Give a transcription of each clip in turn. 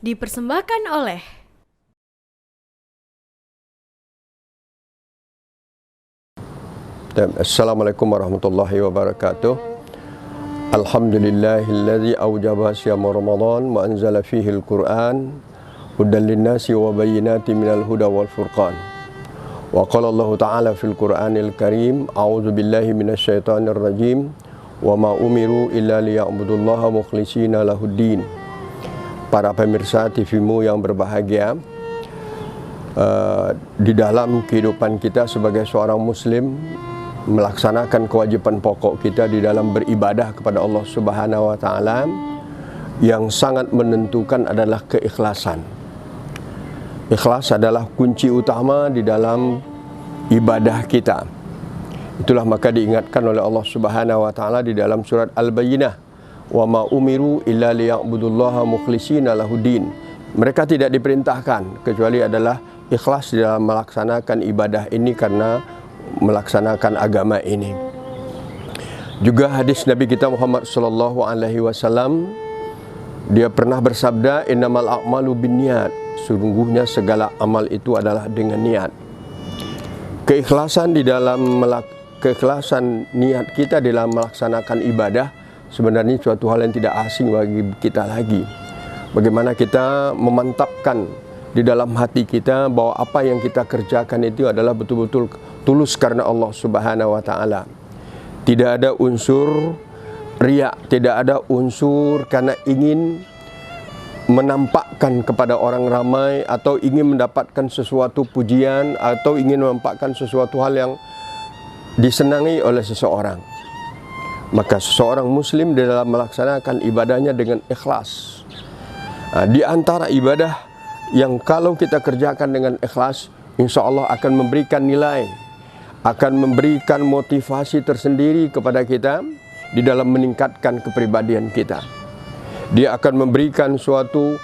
Dipersembahkan oleh Assalamualaikum warahmatullahi wabarakatuh. Alhamdulillahilladzi awjaba siyama Ramadan wa anzala fihi al-Qur'an hudan linnasi wa bayyinatin minal huda wal furqan. Wa qala Allah Ta'ala fil Qur'anil Karim, a'udzu billahi minasyaitonir rajim, wa ma umiru illa liya'budullaha mukhlishina lahuddin. Para pemirsa TV-mu yang berbahagia, di dalam kehidupan kita sebagai seorang muslim, melaksanakan kewajiban pokok kita di dalam beribadah kepada Allah Subhanahu wa Ta'ala, yang sangat menentukan adalah keikhlasan. Ikhlas adalah kunci utama di dalam ibadah kita. Itulah maka diingatkan oleh Allah Subhanahu wa Ta'ala di dalam surat Al-Bayyinah, wa ma umiru illa liya'budullaha mukhlishina lahuddin. Mereka tidak diperintahkan kecuali adalah ikhlas di dalam melaksanakan ibadah ini karena melaksanakan agama ini. Juga hadis Nabi kita Muhammad sallallahu alaihi wasallam, dia pernah bersabda, innamal a'malu binniyat, sungguhnya segala amal itu adalah dengan niat. Keikhlasan keikhlasan niat kita dalam melaksanakan ibadah sebenarnya suatu hal yang tidak asing bagi kita lagi. Bagaimana kita memantapkan di dalam hati kita bahwa apa yang kita kerjakan itu adalah betul-betul tulus karena Allah Subhanahu wa Ta'ala. Tidak ada unsur riya, tidak ada unsur karena ingin menampakkan kepada orang ramai atau ingin mendapatkan sesuatu pujian atau ingin menampakkan sesuatu hal yang disenangi oleh seseorang. Maka seseorang muslim di dalam melaksanakan ibadahnya dengan ikhlas. Di antara ibadah yang kalau kita kerjakan dengan ikhlas, insya Allah akan memberikan nilai, akan memberikan motivasi tersendiri kepada kita di dalam meningkatkan kepribadian kita. Dia akan memberikan suatu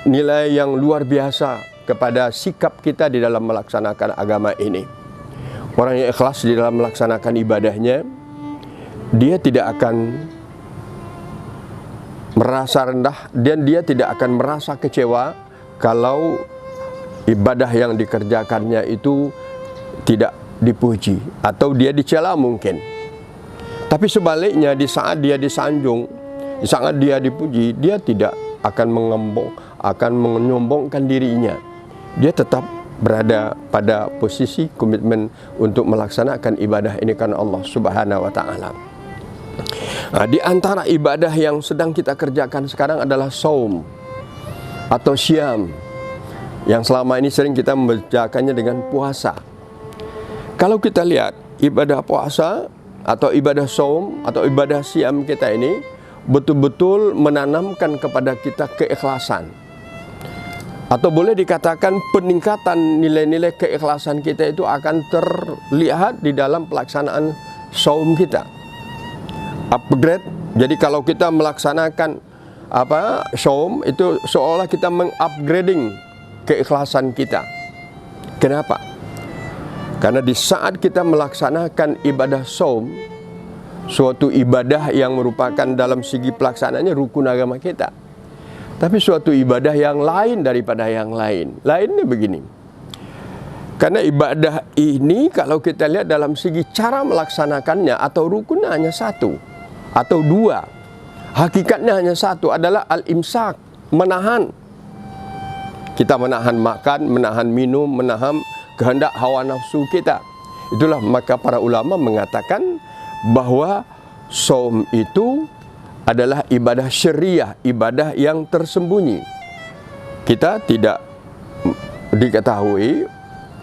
nilai yang luar biasa kepada sikap kita di dalam melaksanakan agama ini. Orang yang ikhlas di dalam melaksanakan ibadahnya, dia tidak akan merasa rendah dan dia tidak akan merasa kecewa kalau ibadah yang dikerjakannya itu tidak dipuji atau dia dicela mungkin. Tapi sebaliknya, di saat dia disanjung, di saat dia dipuji, dia tidak akan menyombongkan dirinya. Dia tetap berada pada posisi komitmen untuk melaksanakan ibadah ini karena Allah Subhanahu wa Ta'ala. Di antara ibadah yang sedang kita kerjakan sekarang adalah saum atau syam, yang selama ini sering kita membacakannya dengan puasa. Kalau kita lihat ibadah puasa atau ibadah saum atau ibadah syam kita ini betul-betul menanamkan kepada kita keikhlasan, atau boleh dikatakan peningkatan nilai-nilai keikhlasan kita itu akan terlihat di dalam pelaksanaan saum kita. Upgrade. Jadi kalau kita melaksanakan saum itu seolah kita mengupgrading keikhlasan kita. Kenapa? Karena di saat kita melaksanakan ibadah saum, suatu ibadah yang merupakan dalam segi pelaksanaannya rukun agama kita, tapi suatu ibadah yang lain daripada yang lain. Lainnya begini, karena ibadah ini kalau kita lihat dalam segi cara melaksanakannya atau rukunnya hanya satu atau dua, hakikatnya hanya satu, adalah al-imsak, menahan. Kita menahan makan, menahan minum, menahan kehendak hawa nafsu kita. Itulah maka para ulama mengatakan bahwa saum itu adalah ibadah syariah, ibadah yang tersembunyi. Kita tidak diketahui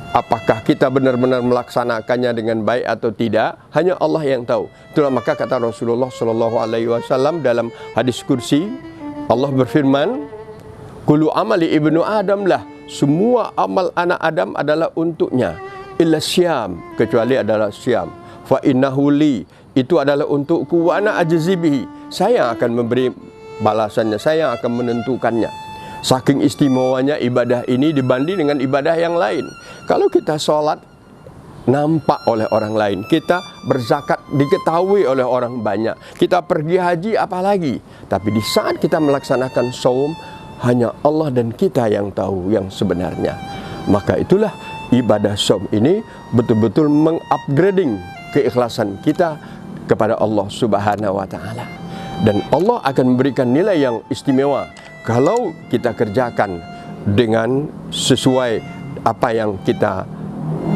apakah kita benar-benar melaksanakannya dengan baik atau tidak, hanya Allah yang tahu. Itulah maka kata Rasulullah sallallahu alaihi wasallam dalam hadis kursi, Allah berfirman, kullu amali ibnu Adam lah, semua amal anak Adam adalah untuknya, illa syam, kecuali adalah syam. Fa innahu li, itu adalah untukku, wa ana ajzi bihi, saya akan memberi balasannya, saya akan menentukannya. Saking istimewanya ibadah ini dibanding dengan ibadah yang lain. Kalau kita sholat nampak oleh orang lain, kita berzakat diketahui oleh orang banyak, kita pergi haji apalagi. Tapi di saat kita melaksanakan saum, hanya Allah dan kita yang tahu yang sebenarnya. Maka itulah ibadah saum ini betul-betul mengupgrading keikhlasan kita kepada Allah Subhanahu wa taala. Dan Allah akan memberikan nilai yang istimewa kalau kita kerjakan dengan sesuai apa yang kita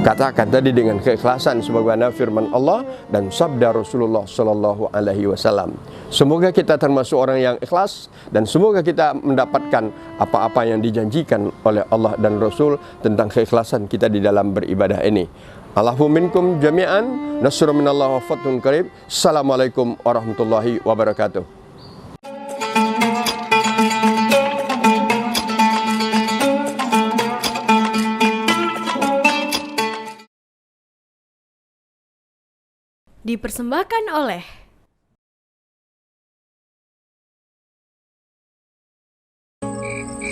katakan tadi, dengan keikhlasan sebagaimana firman Allah dan sabda Rasulullah sallallahu alaihi wasallam. Semoga kita termasuk orang yang ikhlas dan semoga kita mendapatkan apa-apa yang dijanjikan oleh Allah dan Rasul tentang keikhlasan kita di dalam beribadah ini. Allahu minkum jami'an, nasrun minallah wa fathun qarib. Assalamualaikum warahmatullahi wabarakatuh. Dipersembahkan oleh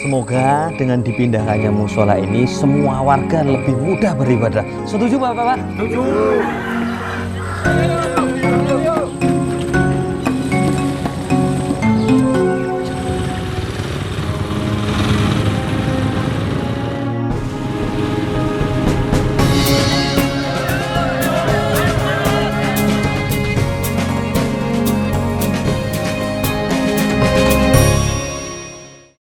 Semoga dengan dipindahkannya musola ini semua warga lebih mudah beribadah. Setuju Bapak? Setuju.